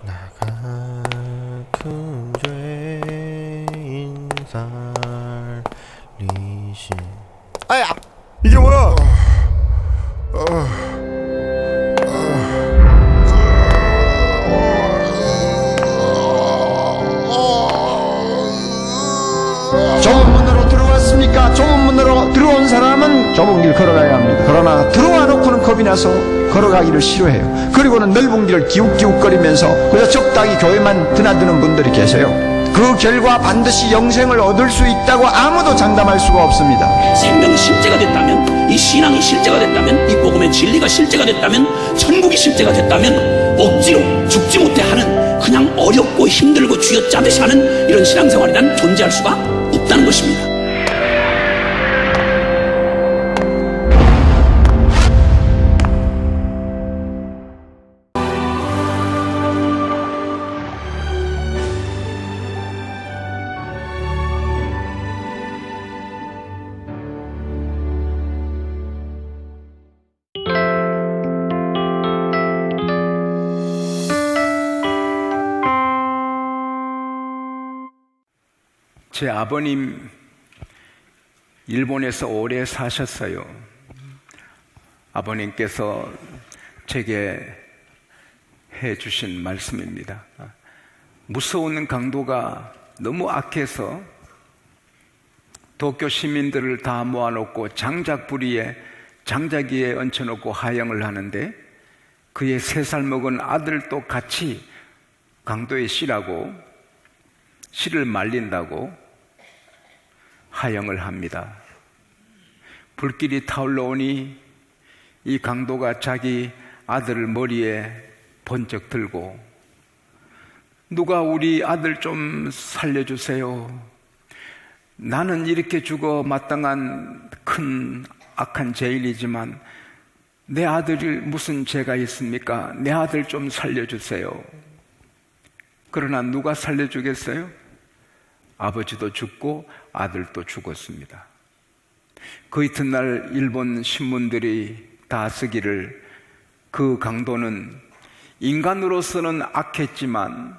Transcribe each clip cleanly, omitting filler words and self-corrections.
나 같은 죄인 살리신. 아야! 이게 뭐야? 좁은 문으로 들어왔습니까? 좁은 문으로 들어온 사람은 좁은 길 걸어가야 합니다. 그러나 들어와 놓고는 겁이 나서 걸어가기를 싫어해요. 그리고는 넓은 길을 기웃기웃거리면서 그래서 적당히 교회만 드나드는 분들이 계세요. 그 결과 반드시 영생을 얻을 수 있다고 아무도 장담할 수가 없습니다. 생명이 실제가 됐다면, 이 신앙이 실제가 됐다면, 이 복음의 진리가 실제가 됐다면, 천국이 실제가 됐다면 억지로 죽지 못해 하는, 그냥 어렵고 힘들고 쥐어짜듯이 하는 이런 신앙생활이란 존재할 수가 없다는 것입니다. 제 아버님 일본에서 오래 사셨어요. 아버님께서 제게 해주신 말씀입니다. 무서운 강도가 너무 악해서 도쿄 시민들을 다 모아놓고 장작부리에 장자기에 얹혀놓고 하영을 하는데 그의 3살 먹은 아들도 같이 강도에 씨라고 씨를 말린다고 하영을 합니다. 불길이 타올라오니 이 강도가 자기 아들을 머리에 번쩍 들고 누가 우리 아들 좀 살려주세요. 나는 이렇게 죽어 마땅한 큰 악한 죄인이지만 내 아들이 무슨 죄가 있습니까? 내 아들 좀 살려주세요. 그러나 누가 살려주겠어요? 아버지도 죽고 아들도 죽었습니다. 그 이튿날 일본 신문들이 다 쓰기를 그 강도는 인간으로서는 악했지만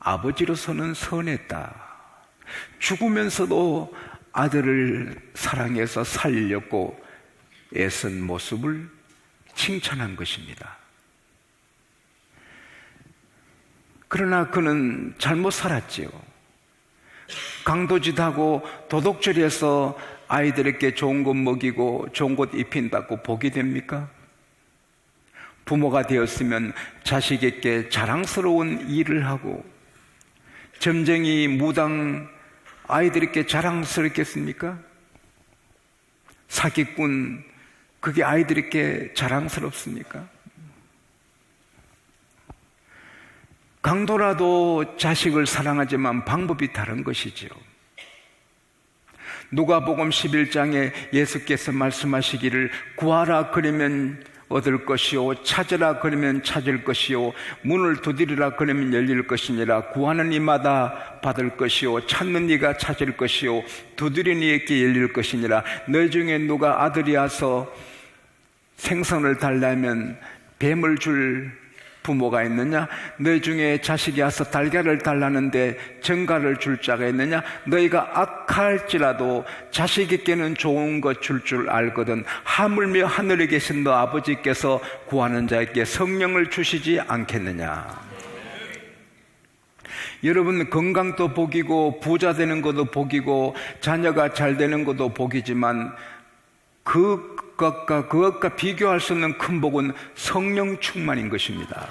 아버지로서는 선했다. 죽으면서도 아들을 사랑해서 살리려고 애쓴 모습을 칭찬한 것입니다. 그러나 그는 잘못 살았지요. 강도짓하고 도둑질해서 아이들에게 좋은 것 먹이고 좋은 것 입힌다고 복이 됩니까? 부모가 되었으면 자식에게 자랑스러운 일을 하고 점쟁이, 무당 아이들에게 자랑스럽겠습니까? 사기꾼, 그게 아이들에게 자랑스럽습니까? 강도라도 자식을 사랑하지만 방법이 다른 것이지요. 누가복음 11장에 예수께서 말씀하시기를 구하라 그러면 얻을 것이요 찾으라 그러면 찾을 것이요 문을 두드리라 그러면 열릴 것이니라. 구하는 이마다 받을 것이요 찾는 이가 찾을 것이요 두드리는 이에게 열릴 것이니라. 너희 중에 누가 아들이 와서 생선을 달라면 뱀을 줄 부모가 있느냐? 너희 중에 자식이 와서 달걀을 달라는데 정갈을 줄 자가 있느냐? 너희가 악할지라도 자식에게는 좋은 것 줄 줄 알거든 하물며 하늘에 계신 너 아버지께서 구하는 자에게 성령을 주시지 않겠느냐? 여러분, 건강도 복이고 부자 되는 것도 복이고 자녀가 잘 되는 것도 복이지만 그것과 비교할 수 없는 큰 복은 성령 충만인 것입니다.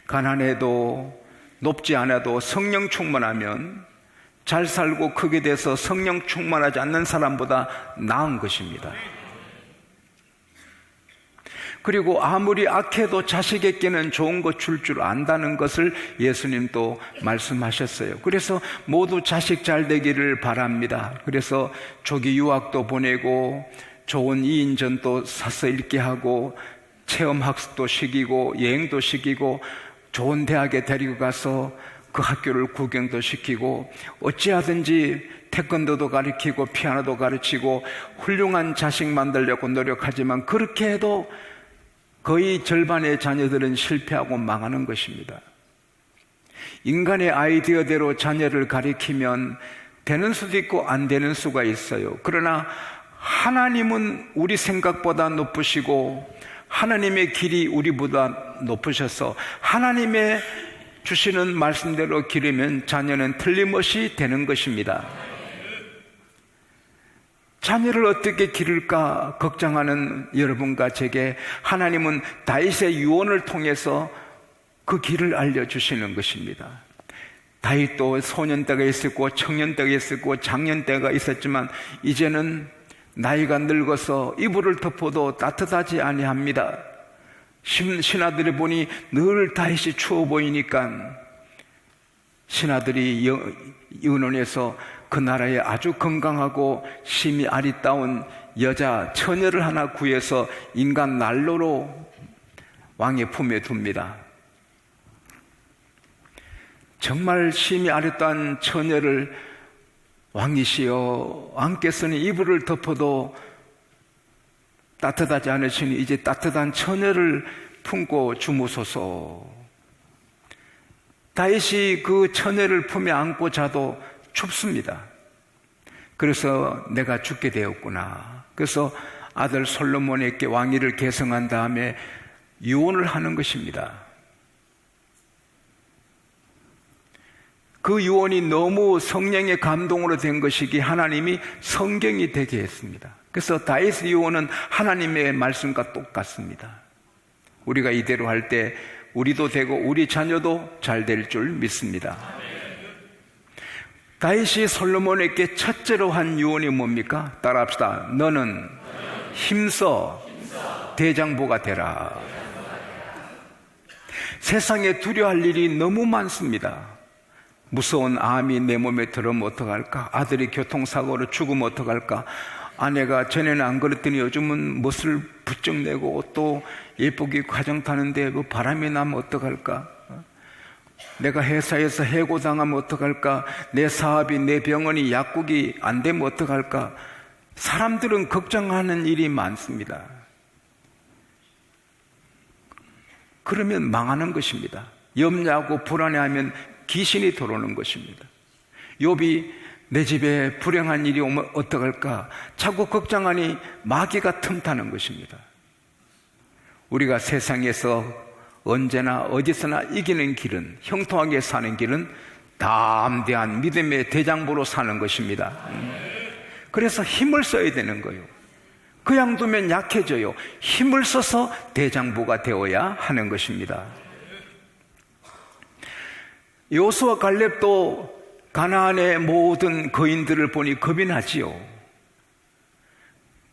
가난해도 높지 않아도 성령 충만하면 잘 살고 크게 돼서 성령 충만하지 않는 사람보다 나은 것입니다. 그리고 아무리 악해도 자식에게는 좋은 것 줄 줄 안다는 것을 예수님도 말씀하셨어요. 그래서 모두 자식 잘 되기를 바랍니다. 그래서 조기 유학도 보내고 좋은 2인전도 사서 읽게 하고 체험학습도 시키고 여행도 시키고 좋은 대학에 데리고 가서 그 학교를 구경도 시키고 어찌하든지 태권도도 가르치고 피아노도 가르치고 훌륭한 자식 만들려고 노력하지만 그렇게 해도 거의 절반의 자녀들은 실패하고 망하는 것입니다. 인간의 아이디어대로 자녀를 가리키면 되는 수도 있고 안 되는 수가 있어요. 그러나 하나님은 우리 생각보다 높으시고 하나님의 길이 우리보다 높으셔서 하나님의 주시는 말씀대로 기르면 자녀는 틀림없이 되는 것입니다. 자녀를 어떻게 기를까 걱정하는 여러분과 제게 하나님은 다윗의 유언을 통해서 그 길을 알려주시는 것입니다. 다윗도 소년 때가 있었고 청년 때가 있었고 장년 때가 있었지만 이제는 나이가 늙어서 이불을 덮어도 따뜻하지 아니합니다. 신하들이 보니 늘 다윗이 추워 보이니까 신하들이 의논해서 그 나라에 아주 건강하고 심히 아리따운 여자 처녀를 하나 구해서 인간 난로로 왕의 품에 둡니다. 정말 심히 아리따운 처녀를 왕이시여 왕께서는 이불을 덮어도 따뜻하지 않으시니 이제 따뜻한 처녀를 품고 주무소서. 다윗이 그 처녀를 품에 안고 자도 춥습니다. 그래서 내가 죽게 되었구나. 그래서 아들 솔로몬에게 왕위를 계승한 다음에 유언을 하는 것입니다. 그 유언이 너무 성령의 감동으로 된 것이기에 하나님이 성경이 되게 했습니다. 그래서 다윗의 유언은 하나님의 말씀과 똑같습니다. 우리가 이대로 할 때 우리도 되고 우리 자녀도 잘 될 줄 믿습니다. 다윗이 솔로몬에게 첫째로 한 유언이 뭡니까? 따라합시다. 너는 힘써 대장보가 되라. 세상에 두려워할 일이 너무 많습니다. 무서운 암이 내 몸에 들어오면 어떡할까? 아들이 교통사고로 죽으면 어떡할까? 아내가 전에는 안 그랬더니 요즘은 멋을 부쩍 내고 또 예쁘게 가정 타는데 뭐 바람이 나면 어떡할까? 내가 회사에서 해고당하면 어떡할까? 내 사업이, 내 병원이 약국이 안 되면 어떡할까? 사람들은 걱정하는 일이 많습니다. 그러면 망하는 것입니다. 염려하고 불안해하면 귀신이 들어오는 것입니다. 욥이 내 집에 불행한 일이 오면 어떡할까? 자꾸 걱정하니 마귀가 틈타는 것입니다. 우리가 세상에서 언제나 어디서나 이기는 길은, 형통하게 사는 길은 담대한 믿음의 대장부로 사는 것입니다. 그래서 힘을 써야 되는 거예요. 그냥 두면 약해져요. 힘을 써서 대장부가 되어야 하는 것입니다. 여호수아 갈렙도 가나안의 모든 거인들을 보니 겁이 나지요.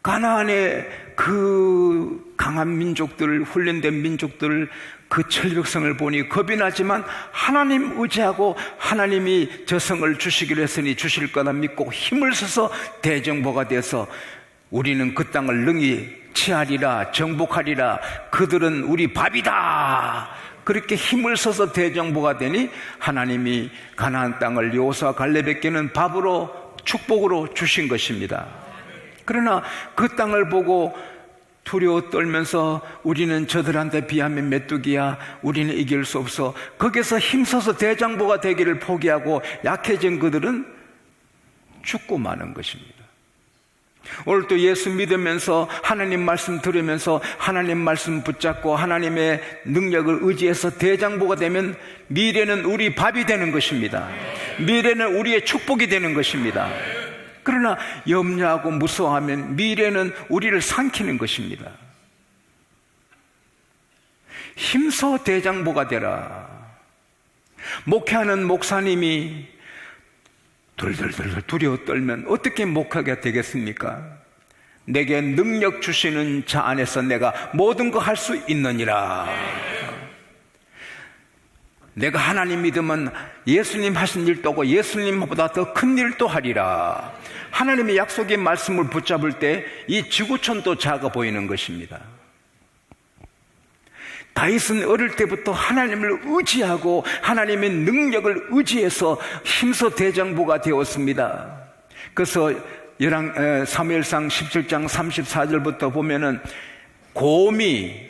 가나안의 그 강한 민족들, 훈련된 민족들, 그 철벽성을 보니 겁이 나지만 하나님 의지하고 하나님이 저 성을 주시기로 했으니 주실 거다 믿고 힘을 써서 대정보가 돼서 우리는 그 땅을 능히 취하리라, 정복하리라, 그들은 우리 밥이다. 그렇게 힘을 써서 대정보가 되니 하나님이 가나안 땅을 여호수아 갈렙에게는 밥으로, 축복으로 주신 것입니다. 그러나 그 땅을 보고 두려워 떨면서 우리는 저들한테 비하면 메뚜기야, 우리는 이길 수 없어, 거기서 힘써서 대장보가 되기를 포기하고 약해진 그들은 죽고 마는 것입니다. 오늘 또 예수 믿으면서 하나님 말씀 들으면서 하나님 말씀 붙잡고 하나님의 능력을 의지해서 대장보가 되면 미래는 우리 밥이 되는 것입니다. 미래는 우리의 축복이 되는 것입니다. 그러나 염려하고 무서워하면 미래는 우리를 삼키는 것입니다. 힘써 대장보가 되라. 목회하는 목사님이 덜덜덜 두려워 떨면 어떻게 목회가 되겠습니까? 내게 능력 주시는 자 안에서 내가 모든 거 할 수 있느니라. 내가 하나님 믿으면 예수님 하신 일도 하고 예수님보다 더 큰 일도 하리라. 하나님의 약속의 말씀을 붙잡을 때 이 지구촌도 작아 보이는 것입니다. 다윗은 어릴 때부터 하나님을 의지하고 하나님의 능력을 의지해서 힘써 대장부가 되었습니다. 그래서 사무엘상 17장 34절부터 보면은 곰이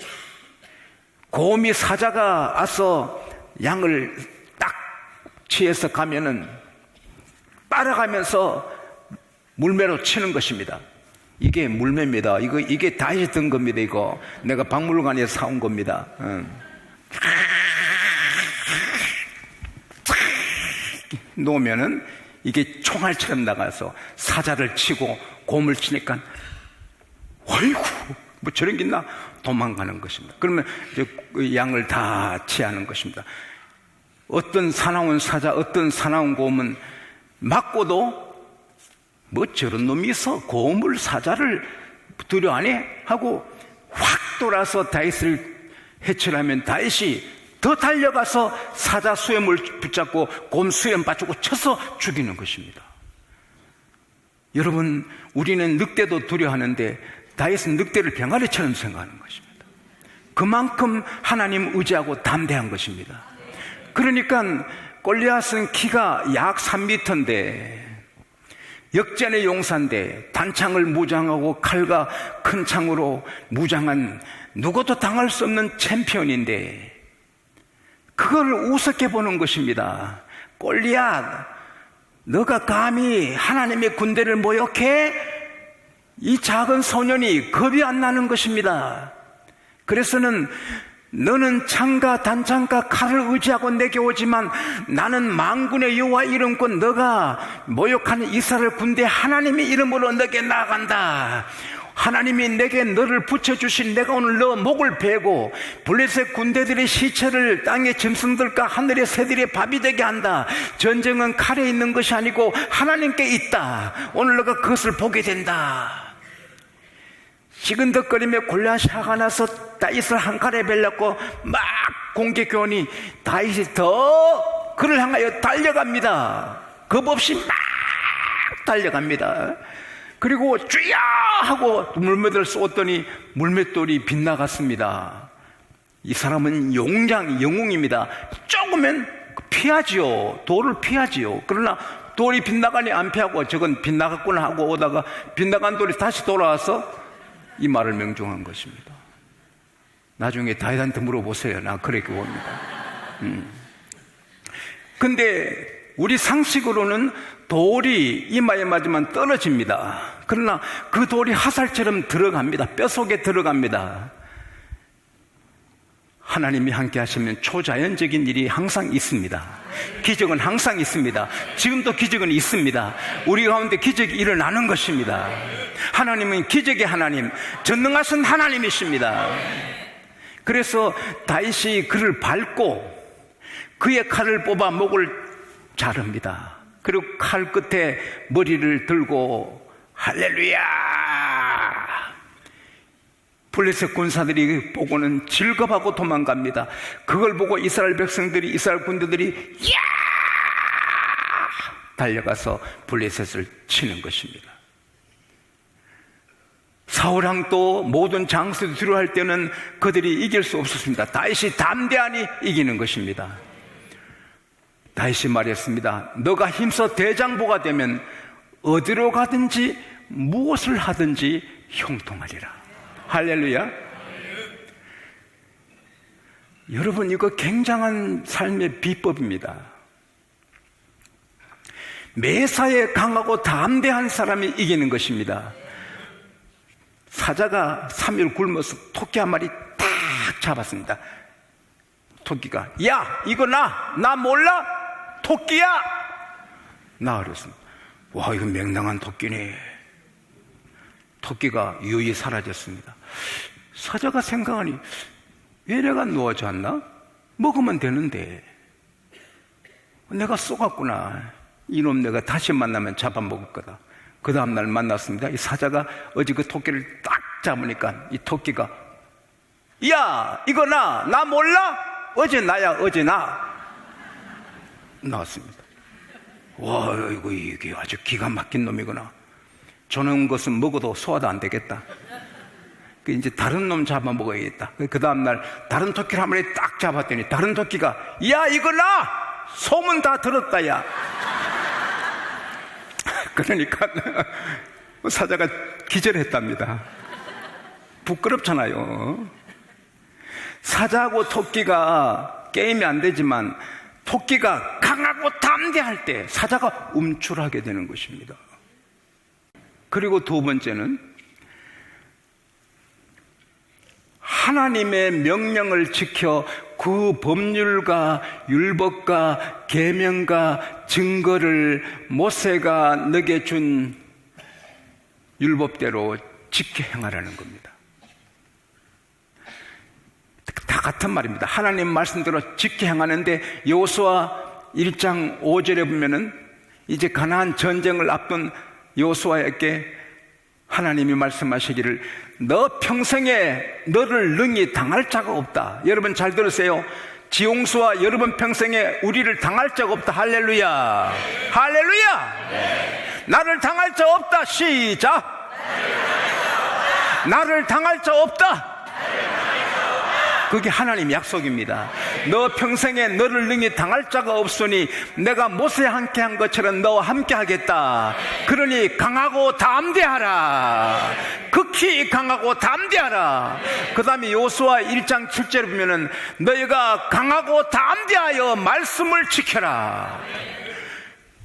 사자가 와서 양을 딱 취해서 가면은 따라가면서 물매로 치는 것입니다. 이게 물매입니다. 이게 다시 든 겁니다. 이거 내가 박물관에서 사온 겁니다. 놓으면은 이게 총알처럼 나가서 사자를 치고 곰을 치니까 어이구 뭐 저런 게 있나 도망가는 것입니다. 그러면 이제 그 양을 다 취하는 것입니다. 어떤 사나운 사자, 어떤 사나운 곰은 맞고도 뭐 저런 놈이 있어 곰을 사자를 두려워하네 하고 확 돌아서 다윗을 해치려면 다윗이 더 달려가서 사자 수염을 붙잡고 곰 수염 받치고 쳐서 죽이는 것입니다. 여러분, 우리는 늑대도 두려워하는데 다윗은 늑대를 병아리처럼 생각하는 것입니다. 그만큼 하나님 의지하고 담대한 것입니다. 그러니까 골리앗은 키가 약 3m인데 역전의 용사인데 단창을 무장하고 칼과 큰 창으로 무장한 누구도 당할 수 없는 챔피언인데 그걸 우습게 보는 것입니다. 골리앗, 너가 감히 하나님의 군대를 모욕해? 이 작은 소년이 겁이 안 나는 것입니다. 그래서는 너는 창과 단창과 칼을 의지하고 내게 오지만 나는 만군의 여호와 이름껏 너가 모욕하는 이스라엘 군대 하나님의 이름으로 너에게 나아간다. 하나님이 내게 너를 붙여주신 내가 오늘 너 목을 베고 블레셋 군대들의 시체를 땅의 짐승들과 하늘의 새들의 밥이 되게 한다. 전쟁은 칼에 있는 것이 아니고 하나님께 있다. 오늘 너가 그것을 보게 된다. 시근덕거리며 골리앗이 화가 나서 다윗을 한 칼에 벨렸고 막 공격해오니 다윗이 더 그를 향하여 달려갑니다. 겁 없이 막 달려갑니다. 그리고 주야 하고 물맷을 쏘았더니 물맷돌이 빗나갔습니다. 이 사람은 영웅입니다. 조금은 피하지요. 돌을 피하지요. 그러나 돌이 빗나가니 안 피하고 저건 빗나갔구나 하고 오다가 빗나간 돌이 다시 돌아와서 이 말을 명중한 것입니다. 나중에 다윗한테 물어보세요. 나 그렇게 봅니다. 근데 우리 상식으로는 돌이 이마에 맞으면 떨어집니다. 그러나 그 돌이 화살처럼 들어갑니다. 뼛속에 들어갑니다. 하나님이 함께 하시면 초자연적인 일이 항상 있습니다. 기적은 항상 있습니다. 지금도 기적은 있습니다. 우리 가운데 기적이 일어나는 것입니다. 하나님은 기적의 하나님, 전능하신 하나님이십니다. 그래서 다윗이 그를 밟고 그의 칼을 뽑아 목을 자릅니다. 그리고 칼 끝에 머리를 들고 할렐루야! 블레셋 군사들이 보고는 즐겁하고 도망갑니다. 그걸 보고 이스라엘 백성들이, 이스라엘 군대들이 야! 달려가서 블레셋을 치는 것입니다. 사울왕도 모든 장수들이 두려워할 때는 그들이 이길 수 없었습니다. 다윗이 담대하니 이기는 것입니다. 다윗이 말했습니다. 너가 힘써 대장보가 되면 어디로 가든지 무엇을 하든지 형통하리라. 할렐루야. 여러분, 이거 굉장한 삶의 비법입니다. 매사에 강하고 담대한 사람이 이기는 것입니다. 사자가 3일 굶어서 토끼 한 마리 딱 잡았습니다. 토끼가 야 이거 나 몰라? 토끼야! 나 그랬습니다. 와, 이거 맹랑한 토끼네. 토끼가 유유히 사라졌습니다. 사자가 생각하니 왜 내가 누워져 않나? 먹으면 되는데 내가 쏘갔구나. 이놈 내가 다시 만나면 잡아먹을 거다. 그 다음날 만났습니다. 이 사자가 어제 그 토끼를 딱 잡으니까 이 토끼가 야 이거 나 몰라? 어제 나야 어제 나. 나왔습니다. 와, 이게 아주 기가 막힌 놈이구나. 저런 것은 먹어도 소화도 안 되겠다. 이제 다른 놈 잡아 먹어야겠다. 그 다음날 다른 토끼를 한 마리 딱 잡았더니 다른 토끼가 야 이거 나! 소문 다 들었다 야. 그러니까 사자가 기절했답니다. 부끄럽잖아요. 사자하고 토끼가 게임이 안 되지만 토끼가 강하고 담대할 때 사자가 움츠하게 되는 것입니다. 그리고 두 번째는 하나님의 명령을 지켜 그 법률과 율법과 계명과 증거를 모세가 너게 준 율법대로 지켜 행하라는 겁니다. 다 같은 말입니다. 하나님 말씀대로 지켜 행하는데 여호수아 1장 5절에 보면은 이제 가나안 전쟁을 앞둔 여호수아에게 하나님이 말씀하시기를 너 평생에 너를 능히 당할 자가 없다. 여러분 잘 들으세요. 지용수와 여러분 평생에 우리를 당할 자가 없다. 할렐루야. 할렐루야. 나를 당할 자 없다. 시작. 나를 당할 자 없다. 그게 하나님 약속입니다. 너 평생에 너를 능히 당할 자가 없으니 내가 모세와 함께 한 것처럼 너와 함께 하겠다. 그러니 강하고 담대하라. 극히 강하고 담대하라. 그 다음에 여호수아 1장 7절에 보면은 너희가 강하고 담대하여 말씀을 지켜라.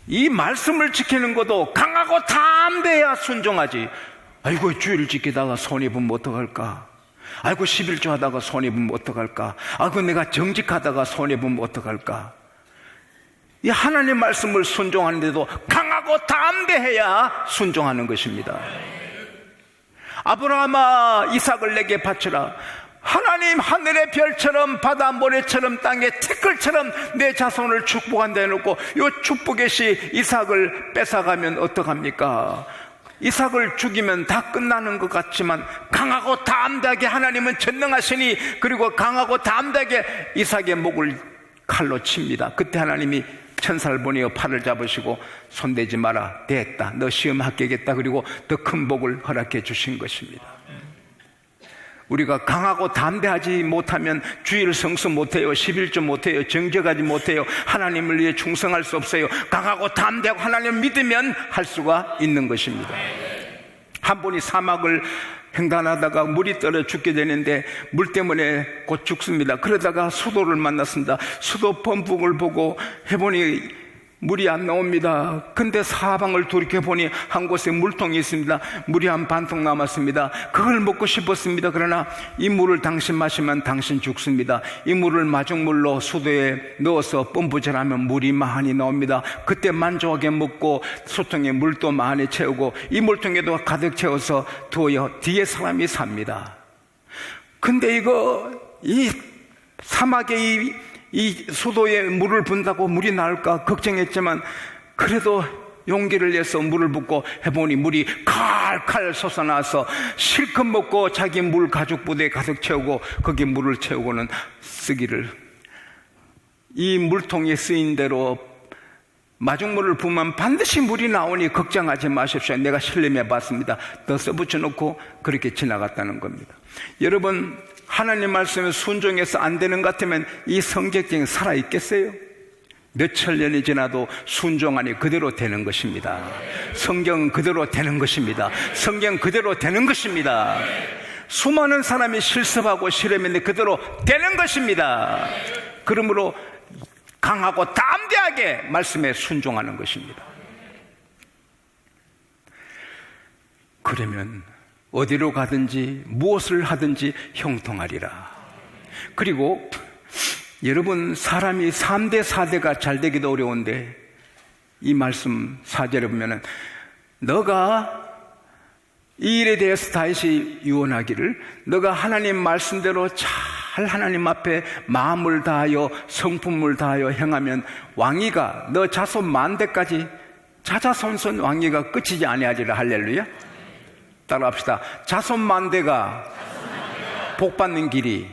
이 말씀을 지키는 것도 강하고 담대해야 순종하지. 아이고 주일 지키다가 손해보면 어떡할까? 아이고 11조 하다가 손해보면 어떡할까? 아이고 내가 정직하다가 손해보면 어떡할까? 이 하나님 말씀을 순종하는데도 강하고 담대해야 순종하는 것입니다. 아브라함아 이삭을 내게 바치라. 하나님 하늘의 별처럼 바다 모래처럼 땅의 티끌처럼 내 자손을 축복한다 해놓고 이 축복의 시 이삭을 뺏어가면 어떡합니까? 이삭을 죽이면 다 끝나는 것 같지만 강하고 담대하게 하나님은 전능하시니 그리고 강하고 담대하게 이삭의 목을 칼로 칩니다. 그때 하나님이 천사를 보내어 팔을 잡으시고 손대지 마라. 됐다. 너 시험 합격했다. 그리고 더 큰 복을 허락해 주신 것입니다. 우리가 강하고 담대하지 못하면 주일 성수 못해요. 11조 못해요. 정죄하지 못해요. 하나님을 위해 충성할 수 없어요. 강하고 담대하고 하나님을 믿으면 할 수가 있는 것입니다. 한 분이 사막을 횡단하다가 물이 떨어 죽게 되는데 물 때문에 곧 죽습니다. 그러다가 수도를 만났습니다. 수도 범북을 보고 해보니 물이 안 나옵니다. 근데 사방을 돌이켜보니 한 곳에 물통이 있습니다. 물이 한 반통 남았습니다. 그걸 먹고 싶었습니다. 그러나 이 물을 당신 마시면 당신 죽습니다. 이 물을 마중물로 수도에 넣어서 펌부질하면 물이 많이 나옵니다. 그때 만족하게 먹고 수통에 물도 많이 채우고 이 물통에도 가득 채워서 두어요. 뒤에 사람이 삽니다. 근데 이 사막의 이 수도에 물을 붓는다고 물이 나올까 걱정했지만 그래도 용기를 내서 물을 붓고 해보니 물이 칼칼 솟아나서 실컷 먹고 자기 물 가죽 부대에 가득 채우고 거기 물을 채우고는 쓰기를 이 물통에 쓰인 대로 마중물을 부으면 반드시 물이 나오니 걱정하지 마십시오. 내가 실험해 봤습니다. 더 써붙여 놓고 그렇게 지나갔다는 겁니다. 여러분 하나님 말씀에 순종해서 안 되는 것 같으면 이 성경이 살아있겠어요? 몇천 년이 지나도 순종하니 그대로 되는 것입니다. 성경은 그대로 되는 것입니다. 성경 그대로 되는 것입니다. 수많은 사람이 실습하고 실험했는데 그대로 되는 것입니다. 그러므로 강하고 담대하게 말씀에 순종하는 것입니다. 그러면 어디로 가든지 무엇을 하든지 형통하리라. 그리고 여러분 사람이 3대 4대가 잘 되기도 어려운데 이 말씀 4절에 보면은 너가 이 일에 대해서 다시 유언하기를 너가 하나님 말씀대로 잘 하나님 앞에 마음을 다하여 성품을 다하여 행하면 왕위가 너 자손 만대까지 자자손손 왕위가 끝이지 아니하리라. 할렐루야. 따라합시다. 자손 만대가 복받는 길이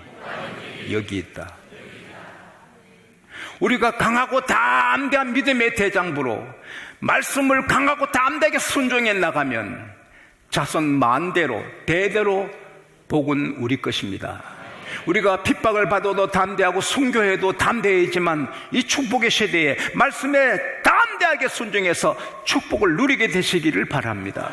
여기 있다. 우리가 강하고 담대한 믿음의 대장부로 말씀을 강하고 담대하게 순종해 나가면 자손 만대로 대대로 복은 우리 것입니다. 우리가 핍박을 받아도 담대하고 순교해도 담대하지만 이 축복의 시대에 말씀에 담대하게 순종해서 축복을 누리게 되시기를 바랍니다.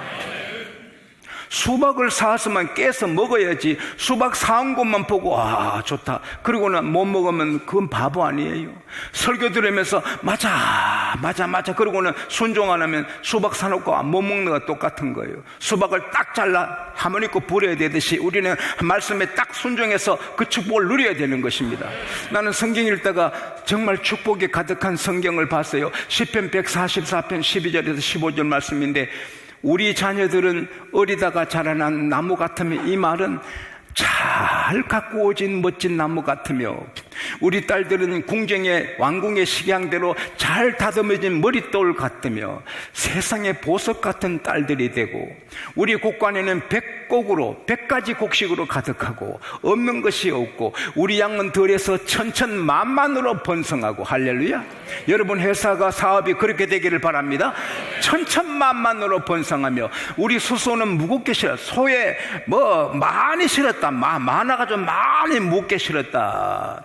수박을 사서만 깨서 먹어야지 수박 사온 것만 보고 아 좋다 그러고는 못 먹으면 그건 바보 아니에요. 설교 들으면서 맞아 그러고는 순종 안 하면 수박 사놓고 못 먹는 거와 똑같은 거예요. 수박을 딱 잘라 하모니 꼭 불어야 되듯이 우리는 말씀에 딱 순종해서 그 축복을 누려야 되는 것입니다. 나는 성경 읽다가 정말 축복이 가득한 성경을 봤어요. 시편 144편 12절에서 15절 말씀인데 우리 자녀들은 어리다가 자라난 나무 같으며, 이 말은 잘 가꾸어진 멋진 나무 같으며, 우리 딸들은 궁정의 왕궁의 식양대로 잘 다듬어진 머릿돌 같으며 세상의 보석 같은 딸들이 되고, 우리 곡관에는 100곡으로 100가지 곡식으로 가득하고 없는 것이 없고, 우리 양은 들에서 천천만만으로 번성하고. 할렐루야. 여러분 회사가 사업이 그렇게 되기를 바랍니다. 천천만만으로 번성하며, 우리 수소는 무겁게 실었다. 소에 많이 실었다. 많아가지고 많이 묵게 실었다.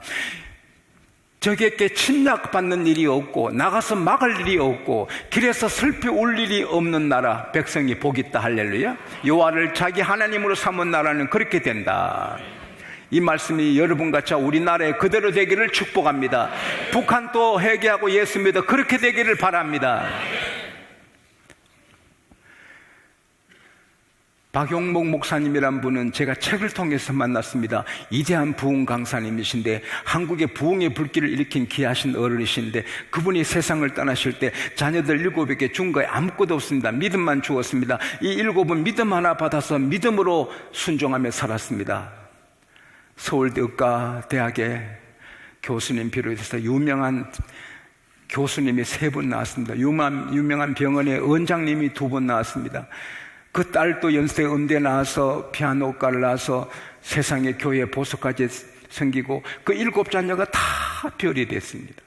적에게 침략받는 일이 없고 나가서 막을 일이 없고 길에서 슬피 울 일이 없는 나라, 백성이 복 있다. 할렐루야. 여호와를 자기 하나님으로 삼은 나라는 그렇게 된다. 이 말씀이 여러분과 저 우리나라에 그대로 되기를 축복합니다. 북한도 회개하고 예수 믿어 그렇게 되기를 바랍니다. 박용목 목사님이란 분은 제가 책을 통해서 만났습니다. 이대한 부흥 강사님이신데 한국의 부흥의 불길을 일으킨 귀하신 어른이신데, 그분이 세상을 떠나실 때 자녀들 7에게 준 거에 아무것도 없습니다. 믿음만 주었습니다. 이 7은 믿음 하나 받아서 믿음으로 순종하며 살았습니다. 서울대 의과대학의 교수님 비롯해서 유명한 교수님이 3분 나왔습니다. 유명한 병원의 원장님이 2분 나왔습니다. 그 딸도 연세 음대 나와서 피아노과를 나와서 세상에 교회 보석까지 생기고 그 7 자녀가 다 별이 됐습니다.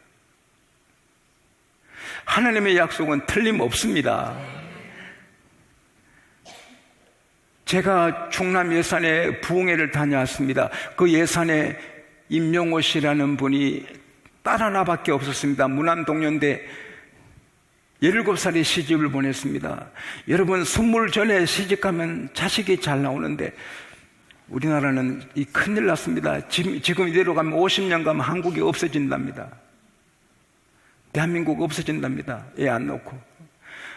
하나님의 약속은 틀림없습니다. 제가 충남 예산에 부흥회를 다녀왔습니다. 그 예산에 임용호 씨라는 분이 딸 하나밖에 없었습니다. 무난동년대 17살에 시집을 보냈습니다. 여러분, 20 전에 시집가면 자식이 잘 나오는데 우리나라는 이 큰일 났습니다. 지금 이대로 가면 50년 가면 한국이 없어진답니다. 대한민국 없어진답니다. 애 안 놓고.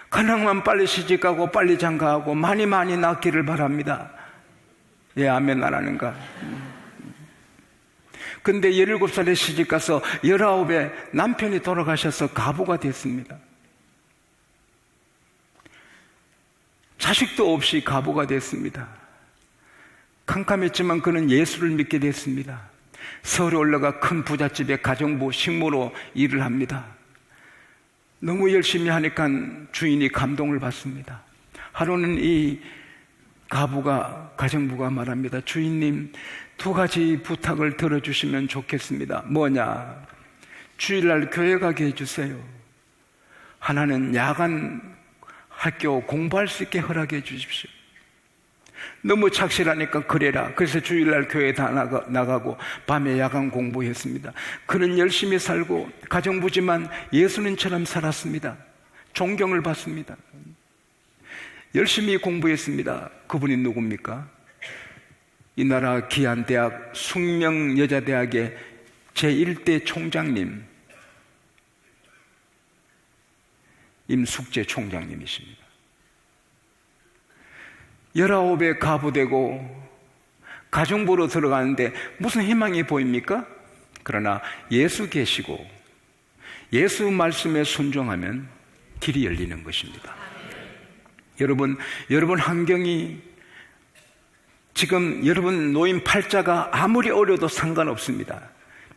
가능하면 빨리 시집가고 빨리 장가하고 많이 낳기를 바랍니다. 예, 아멘 안 하는가? 근데 17살에 시집가서 19에 남편이 돌아가셔서 가부가 됐습니다. 자식도 없이 가부가 됐습니다. 캄캄했지만 그는 예수를 믿게 됐습니다. 서울에 올라가 큰 부잣집에 가정부 식모로 일을 합니다. 너무 열심히 하니까 주인이 감동을 받습니다. 하루는 이 가정부가 말합니다. 주인님, 2가지 부탁을 들어주시면 좋겠습니다. 뭐냐? 주일날 교회 가게 해주세요. 하나는 야간 학교 공부할 수 있게 허락해 주십시오. 너무 착실하니까 그래라. 그래서 주일날 교회 다 나가고 밤에 야간 공부했습니다. 그는 열심히 살고 가정부지만 예수님처럼 살았습니다. 존경을 받습니다. 열심히 공부했습니다. 그분이 누굽니까? 이 나라 귀한 대학 숙명여자대학의 제1대 총장님 임숙재 총장님이십니다. 19에 가부되고 가정부로 들어가는데 무슨 희망이 보입니까? 그러나 예수 계시고 예수 말씀에 순종하면 길이 열리는 것입니다. 여러분 환경이 지금 여러분 놓인 팔자가 아무리 어려도 상관없습니다.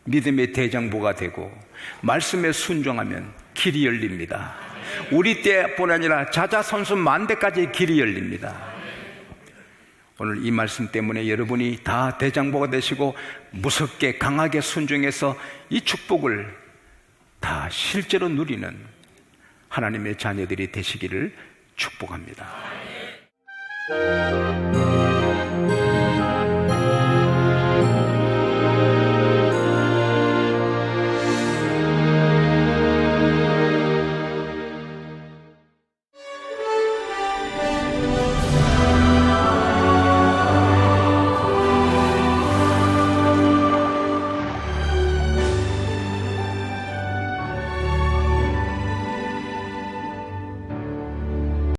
믿음의 대장부가 되고 말씀에 순종하면 길이 열립니다. 우리 때뿐 아니라 자자손손 만대까지 길이 열립니다. 오늘 이 말씀 때문에 여러분이 다 대장부가 되시고 무섭게 강하게 순종해서 이 축복을 다 실제로 누리는 하나님의 자녀들이 되시기를 축복합니다.